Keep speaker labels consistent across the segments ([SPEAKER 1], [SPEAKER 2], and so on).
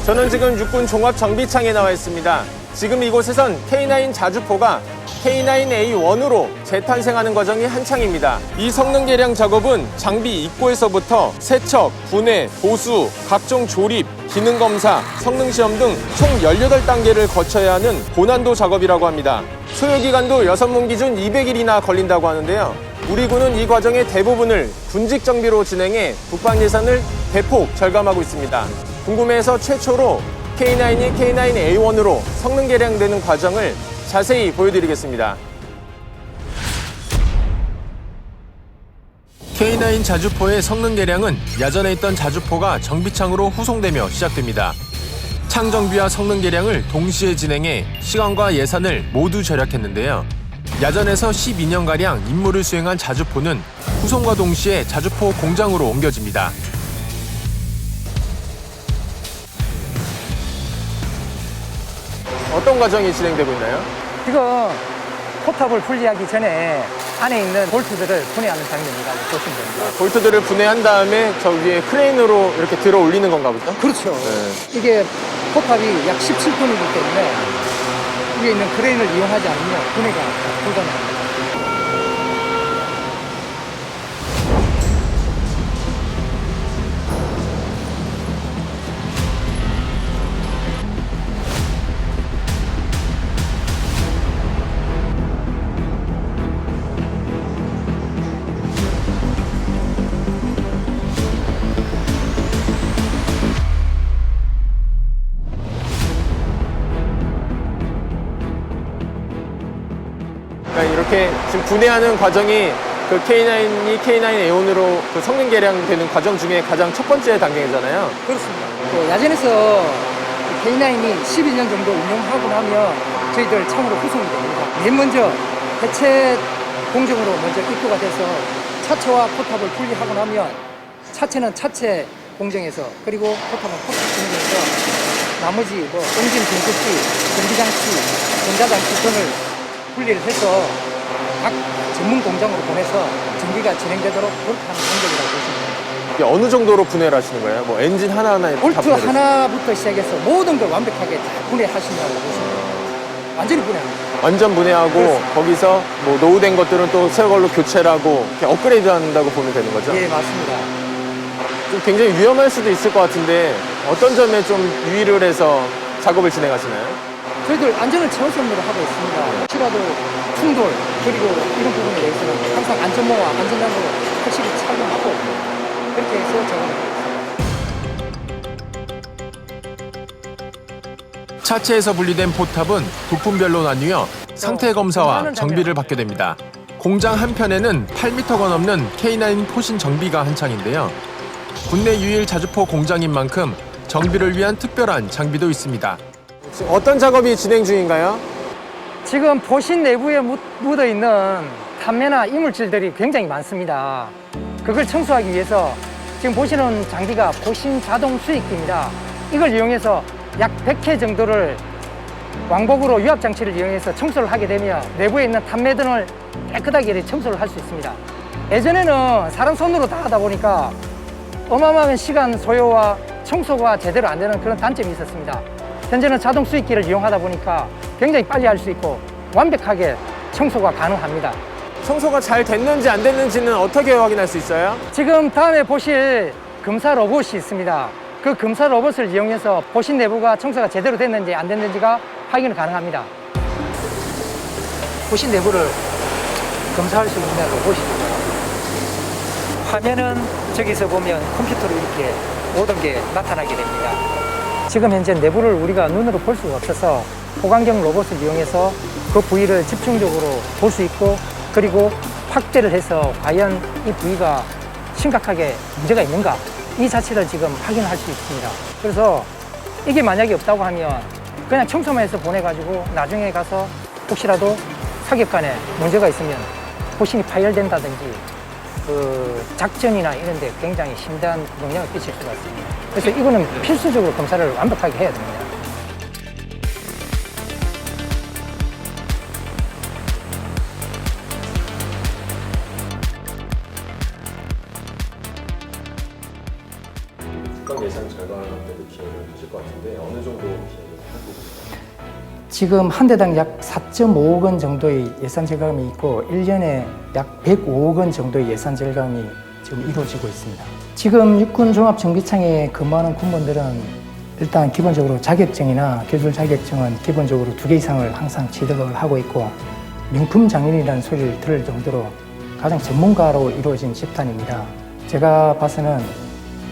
[SPEAKER 1] 저는 지금 육군 종합정비창에 나와 있습니다. 지금 이곳에선 K9 자주포가 K9A1으로 재탄생하는 과정이 한창입니다. 이 성능 개량 작업은 장비 입고에서부터 세척, 분해, 보수, 각종 조립, 기능 검사, 성능 시험 등 총 18단계를 거쳐야 하는 고난도 작업이라고 합니다. 소요 기간도 6문 기준 200일이나 걸린다고 하는데요. 우리 군은 이 과정의 대부분을 군직 정비로 진행해 국방 예산을 대폭 절감하고 있습니다. 궁금해서 최초로 K9이 K9A1으로 성능 개량되는 과정을 자세히 보여드리겠습니다. K9 자주포의 성능 개량은 야전에 있던 자주포가 정비창으로 후송되며 시작됩니다. 창 정비와 성능 개량을 동시에 진행해 시간과 예산을 모두 절약했는데요. 야전에서 12년가량 임무를 수행한 자주포는 후송과 동시에 자주포 공장으로 옮겨집니다. 어떤 과정이 진행되고 있나요?
[SPEAKER 2] 지금 포탑을 분리하기 전에 안에 있는 볼트들을 분해하는 장면이라고 보시면 됩니다.
[SPEAKER 1] 볼트들을 분해한 다음에 저 위에 크레인으로 이렇게 들어 올리는 건가 보죠?
[SPEAKER 2] 그렇죠.
[SPEAKER 1] 네.
[SPEAKER 2] 이게 포탑이 약 17톤이기 때문에 위에 있는 크레인을 이용하지 않으면 분해가 불가능합니다.
[SPEAKER 1] 이렇게 지금 분해하는 과정이 그 K9이 K9A1으로 그 성능 개량되는 과정 중에 가장 첫 번째 단계잖아요.
[SPEAKER 2] 그렇습니다. 야전에서 K9이 12년 정도 운영하고 나면 저희들 창으로 후송이 됩니다. 맨 먼저 해체 공정으로 먼저 입고가 돼서 차체와 포탑을 분리하고 나면 차체는 차체 공정에서 그리고 포탑은 포탑 공정에서 나머지 엔진 변속기, 전기장치, 전자장치 등을 분리를 해서 각 전문 공장으로 보내서 전기가 진행되도록 그렇게 하는 공정이라고 보시면 됩니다.
[SPEAKER 1] 이게 어느 정도로 분해를 하시는 거예요? 뭐 엔진 하나하나에 다
[SPEAKER 2] 볼트
[SPEAKER 1] 분해를
[SPEAKER 2] 하나부터 시작해서 모든 걸 완벽하게 다 분해하신다고 보시면 됩니다. 완전히 분해합니다.
[SPEAKER 1] 완전 분해하고
[SPEAKER 2] 그렇습니다.
[SPEAKER 1] 거기서 뭐 노후된 것들은 또 새 걸로 교체를 하고 이렇게 업그레이드 한다고 보면 되는 거죠?
[SPEAKER 2] 예, 맞습니다.
[SPEAKER 1] 좀 굉장히 위험할 수도 있을 것 같은데 어떤 점에 좀 유의를 해서 작업을 진행하시나요?
[SPEAKER 2] 저희들 안전을 최우선으로 하고 있습니다. 혹시라도 충돌 그리고 이런 부분에 대해서는 항상 안전모와 안전장구를 확실히 착용하고 그렇게 해서 작업을
[SPEAKER 1] 차체에서 분리된 포탑은 부품별로 나뉘어 상태 검사와 정비를 받게 됩니다. 공장 한편에는 8m가 넘는 K9 포신 정비가 한창인데요. 국내 유일 자주포 공장인 만큼 정비를 위한 특별한 장비도 있습니다. 지금 어떤 작업이 진행 중인가요?
[SPEAKER 2] 지금 포신 내부에 묻어있는 탄매나 이물질들이 굉장히 많습니다. 그걸 청소하기 위해서 지금 보시는 장비가 포신 자동 수익기입니다. 이걸 이용해서 약 100회 정도를 왕복으로 유압장치를 이용해서 청소를 하게 되면 내부에 있는 탄매 등을 깨끗하게 청소를 할 수 있습니다. 예전에는 사람 손으로 다 하다 보니까 어마어마한 시간 소요와 청소가 제대로 안 되는 그런 단점이 있었습니다. 현재는 자동 수익기를 이용하다 보니까 굉장히 빨리 할 수 있고 완벽하게 청소가 가능합니다.
[SPEAKER 1] 청소가 잘 됐는지 안 됐는지는 어떻게 확인할 수 있어요?
[SPEAKER 2] 지금 다음에 보실 검사 로봇이 있습니다. 그 검사 로봇을 이용해서 보신 내부가 청소가 제대로 됐는지 안 됐는지가 확인 가능합니다. 보신 내부를 검사할 수 있는 로봇입니다. 화면은 저기서 보면 컴퓨터로 이렇게 모든 게 나타나게 됩니다. 지금 현재 내부를 우리가 눈으로 볼 수가 없어서 호광경 로봇을 이용해서 그 부위를 집중적으로 볼 수 있고 그리고 확대를 해서 과연 이 부위가 심각하게 문제가 있는가 이 자체를 지금 확인할 수 있습니다. 그래서 이게 만약에 없다고 하면 그냥 청소만 해서 보내가지고 나중에 가서 혹시라도 사격간에 문제가 있으면 보신이 파열된다든지 그 작전이나 이런 데 굉장히 심대한 영향을 끼칠 수가 있습니다. 그래서 이거는 필수적으로 검사를 완벽하게 해야 됩니다.
[SPEAKER 1] 예산 절감되는 비용을 하실 것 같은데 어느 정도 비용을 하고 계세요?
[SPEAKER 2] 지금 한 대당 약 4.5억 원 정도의 예산 절감이 있고 1년에 약 105억 원 정도의 예산 절감이 지금 이루어지고 있습니다. 지금 육군 종합정비창에 근무하는 군번들은 일단 기본적으로 자격증이나 기술 자격증은 기본적으로 2개 이상을 항상 취득을 하고 있고 명품 장인이라는 소리를 들을 정도로 가장 전문가로 이루어진 집단입니다. 제가 봐서는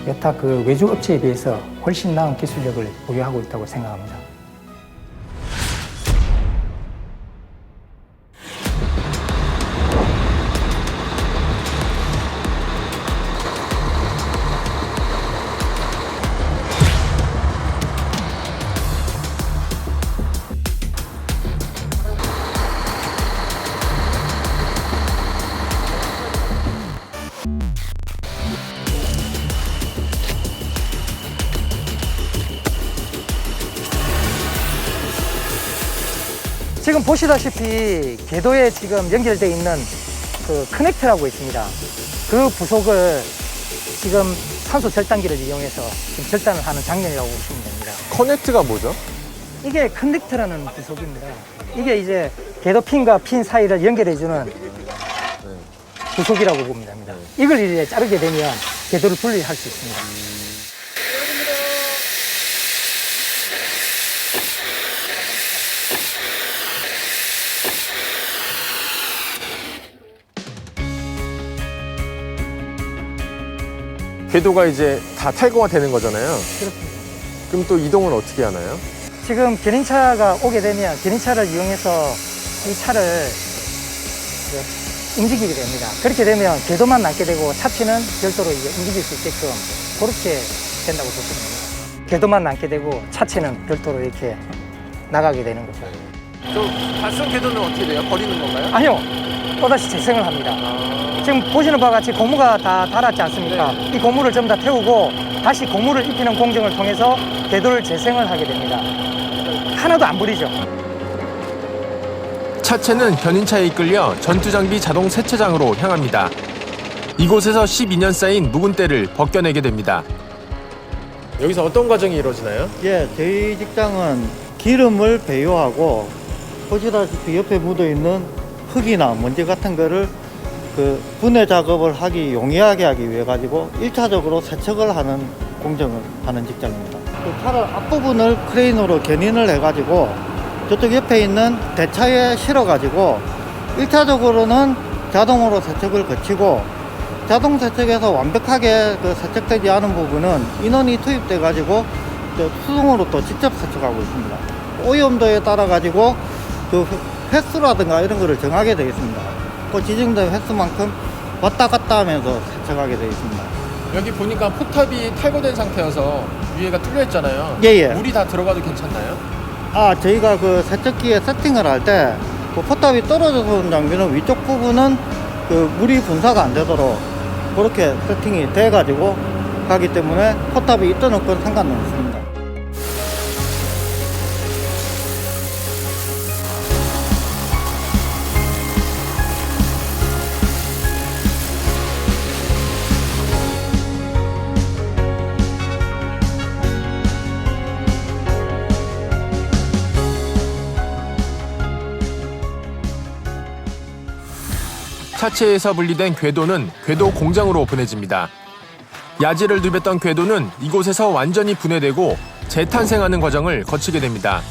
[SPEAKER 2] 여타 그 외주 업체에 비해서 훨씬 나은 기술력을 보유하고 있다고 생각합니다. 지금 보시다시피 궤도에 지금 연결되어 있는 그 커넥터라고 있습니다. 그 부속을 지금 산소 절단기를 이용해서 지금 절단을 하는 장면이라고 보시면 됩니다.
[SPEAKER 1] 커넥트가 뭐죠?
[SPEAKER 2] 이게 커넥터라는 부속입니다. 이게 이제 궤도 핀과 핀 사이를 연결해주는 부속이라고 보면 됩니다. 이걸 이제 자르게 되면 궤도를 분리할 수 있습니다.
[SPEAKER 1] 궤도가 이제 다 탈거가 되는 거잖아요.
[SPEAKER 2] 그렇습니다.
[SPEAKER 1] 그럼 또 이동은 어떻게 하나요?
[SPEAKER 2] 지금 견인차가 오게 되면 견인차를 이용해서 이 차를 움직이게 됩니다. 그렇게 되면 궤도만 남게 되고 차체는 별도로 이제 움직일 수 있게끔 그렇게 된다고 보시면 됩니다. 궤도만 남게 되고 차체는 별도로 이렇게 나가게 되는 거죠.
[SPEAKER 1] 다 쓴 궤도는 어떻게 돼요? 버리는 건가요?
[SPEAKER 2] 아니요, 또다시 재생을 합니다. 지금 보시는 바와 같이 고무가 다 달았지 않습니까? 이 고무를 전부 다 태우고 다시 고무를 입히는 공정을 통해서 궤도를 재생을 하게 됩니다. 하나도 안 버리죠.
[SPEAKER 1] 차체는 견인차에 이끌려 전투장비 자동 세차장으로 향합니다. 이곳에서 12년 쌓인 묵은 때를 벗겨내게 됩니다. 여기서 어떤 과정이 이루어지나요?
[SPEAKER 3] 예, 저희 직장은 기름을 배유하고 보시다시피 옆에 묻어있는 흙이나 먼지 같은 거를 그 분해 작업을 하기 용이하게 하기 위해 가지고 1차적으로 세척을 하는 공정을 하는 직장입니다. 그 차를 앞부분을 크레인으로 견인을 해가지고 저쪽 옆에 있는 대차에 실어가지고 1차적으로는 자동으로 세척을 거치고 자동 세척에서 완벽하게 그 세척되지 않은 부분은 인원이 투입돼 가지고 수동으로 또 직접 세척하고 있습니다. 오염도에 따라 가지고 그 횟수라든가 이런 거를 정하게 되어 있습니다. 그 지정된 횟수만큼 왔다 갔다 하면서 세척하게 되어 있습니다.
[SPEAKER 1] 여기 보니까 포탑이 탈거된 상태여서 위에가 뚫려 있잖아요.
[SPEAKER 3] 예.
[SPEAKER 1] 물이 다 들어가도 괜찮나요?
[SPEAKER 3] 저희가 그 세척기에 세팅을 할 때 그 포탑이 떨어져서 온 장비는 위쪽 부분은 그 물이 분사가 안 되도록 그렇게 세팅이 돼 가지고 가기 때문에 포탑이 있든 없든 상관은 없습니다.
[SPEAKER 1] 차체에서 분리된 궤도는 궤도 공장으로 보내집니다. 야지를 누볐던 궤도는 이곳에서 완전히 분해되고 재탄생하는 과정을 거치게 됩니다.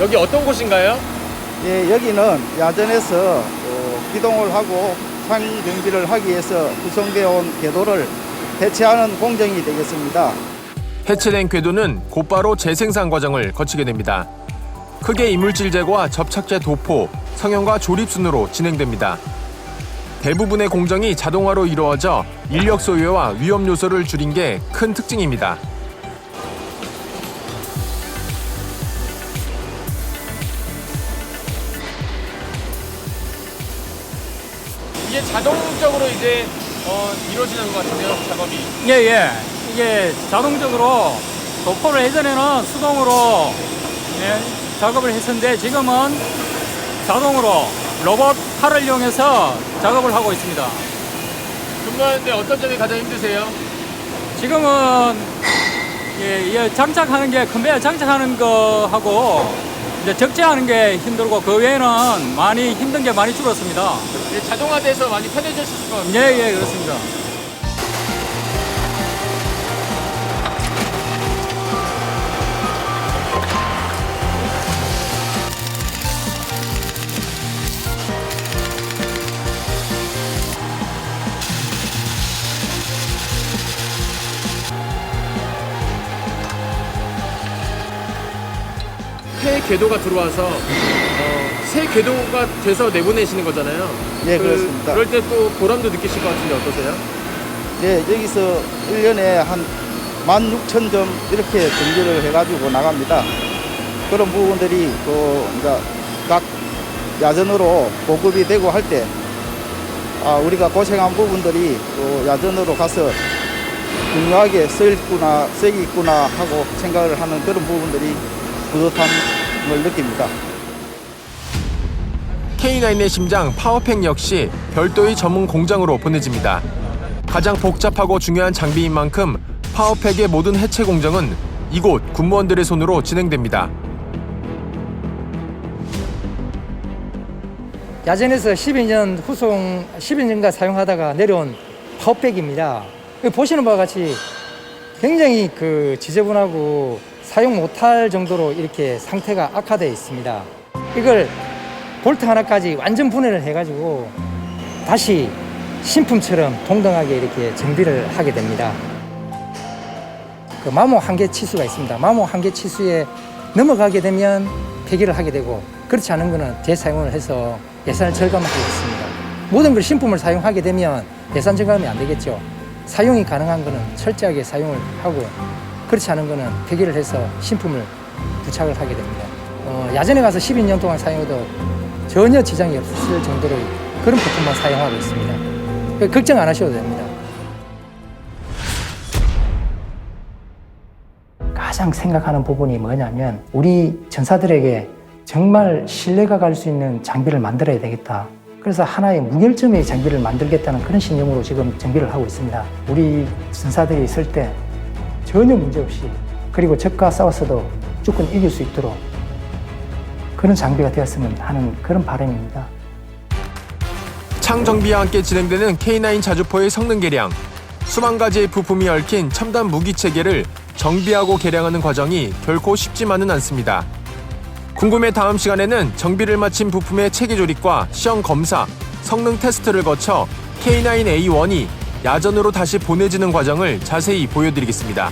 [SPEAKER 1] 여기 어떤 곳인가요?
[SPEAKER 4] 예, 여기는 야전에서 기동을 하고 상위 경비를 하기 위해서 구성되어 온 궤도를 해체하는 공정이 되겠습니다.
[SPEAKER 1] 해체된 궤도는 곧바로 재생산 과정을 거치게 됩니다. 크게 이물질 제거와 접착제 도포, 성형과 조립 순으로 진행됩니다. 대부분의 공정이 자동화로 이루어져 인력 소요와 위험 요소를 줄인 게 큰 특징입니다. 이게 자동적으로 이제 이루어지는 것 같은데요, 작업이.
[SPEAKER 5] 예. 이게 자동적으로 도포를 예전에는 수동으로 작업을 했었는데 지금은 자동으로 로봇 팔을 이용해서 작업을 하고 있습니다.
[SPEAKER 1] 근무하는데 어떤 점이 가장 힘드세요?
[SPEAKER 5] 지금은 이 장착하는 게 컨베이어 장착하는 거하고 이제 적재하는 게 힘들고 그 외에는 많이 힘든 게 많이 줄었습니다.
[SPEAKER 1] 자동화돼서 많이 편해졌을 것 같아요.
[SPEAKER 5] 예, 그렇습니다.
[SPEAKER 1] 새 궤도가 들어와서 새 궤도가 돼서 내보내시는 거잖아요.
[SPEAKER 4] 예, 그렇습니다.
[SPEAKER 1] 그럴 때 또 보람도 느끼실 것 같은데 어떠세요?
[SPEAKER 4] 네, 여기서 1년에 한 16,000점 이렇게 정비를 해가지고 나갑니다. 그런 부분들이 또 이제 각 야전으로 보급이 되고 할 때 우리가 고생한 부분들이 또 야전으로 가서 중요하게 쓰이겠구나 하고 생각을 하는 그런 부분들이 뿌듯함을 느낍니다.
[SPEAKER 1] K9의 심장 파워팩 역시 별도의 전문 공장으로 보내집니다. 가장 복잡하고 중요한 장비인 만큼 파워팩의 모든 해체 공정은 이곳 군무원들의 손으로 진행됩니다.
[SPEAKER 2] 야전에서 11년간 사용하다가 내려온 파워백입니다. 보시는 바와 같이 굉장히 지저분하고 사용 못할 정도로 이렇게 상태가 악화되어 있습니다. 이걸 볼트 하나까지 완전 분해를 해가지고 다시 신품처럼 동등하게 이렇게 정비를 하게 됩니다. 마모 한계 치수가 있습니다. 마모 한계 치수에 넘어가게 되면 폐기를 하게 되고 그렇지 않은 거는 재사용을 해서 예산을 절감하게 있습니다. 모든 걸 신품을 사용하게 되면 예산 절감이 안 되겠죠. 사용이 가능한 거는 철저하게 사용을 하고 그렇지 않은 거는 폐기를 해서 신품을 부착을 하게 됩니다. 야전에 가서 12년 동안 사용해도 전혀 지장이 없을 정도로 그런 부품만 사용하고 있습니다. 걱정 안 하셔도 됩니다. 가장 생각하는 부분이 뭐냐면 우리 전사들에게 정말 신뢰가 갈 수 있는 장비를 만들어야 되겠다. 그래서 하나의 무결점의 장비를 만들겠다는 그런 신념으로 지금 정비를 하고 있습니다. 우리 전사들이 있을 때 전혀 문제없이 그리고 적과 싸웠어도 무조건 이길 수 있도록 그런 장비가 되었으면 하는 그런 바람입니다.
[SPEAKER 1] 창정비와 함께 진행되는 K9 자주포의 성능 개량. 수만 가지의 부품이 얽힌 첨단 무기 체계를 정비하고 개량하는 과정이 결코 쉽지만은 않습니다. 궁금해 다음 시간에는 정비를 마친 부품의 체계 조립과 시험 검사, 성능 테스트를 거쳐 K9A1이 야전으로 다시 보내지는 과정을 자세히 보여드리겠습니다.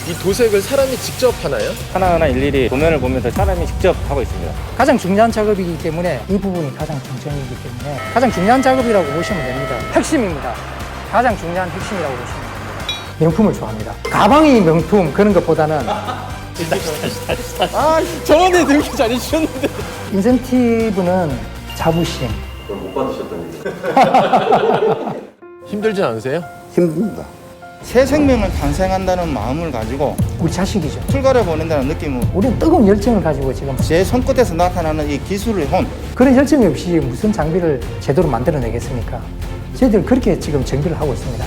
[SPEAKER 1] 이 도색을 사람이 직접 하나요?
[SPEAKER 6] 하나하나 일일이 도면을 보면서 사람이 직접 하고 있습니다.
[SPEAKER 2] 가장 중요한 작업이기 때문에 이 부분이 가장 중점이기 때문에 가장 중요한 작업이라고 보시면 됩니다. 핵심입니다. 가장 중요한 핵심이라고 보시면 됩니다. 명품을 좋아합니다. 가방이 명품 그런 것보다는
[SPEAKER 1] 저번에 이렇게 잘해주셨는데.
[SPEAKER 2] 인센티브는 자부심.
[SPEAKER 1] 힘들진 않으세요?
[SPEAKER 4] 힘듭니다. 새 생명을 탄생한다는 마음을 가지고
[SPEAKER 2] 우리 자식이죠.
[SPEAKER 4] 출가를 보낸다는 느낌은
[SPEAKER 2] 우리는 뜨거운 열정을 가지고 지금
[SPEAKER 4] 제 손끝에서 나타나는 이 기술의 혼,
[SPEAKER 2] 그런 열정이 없이 무슨 장비를 제대로 만들어내겠습니까? 저희들 그렇게 지금 정비를 하고 있습니다.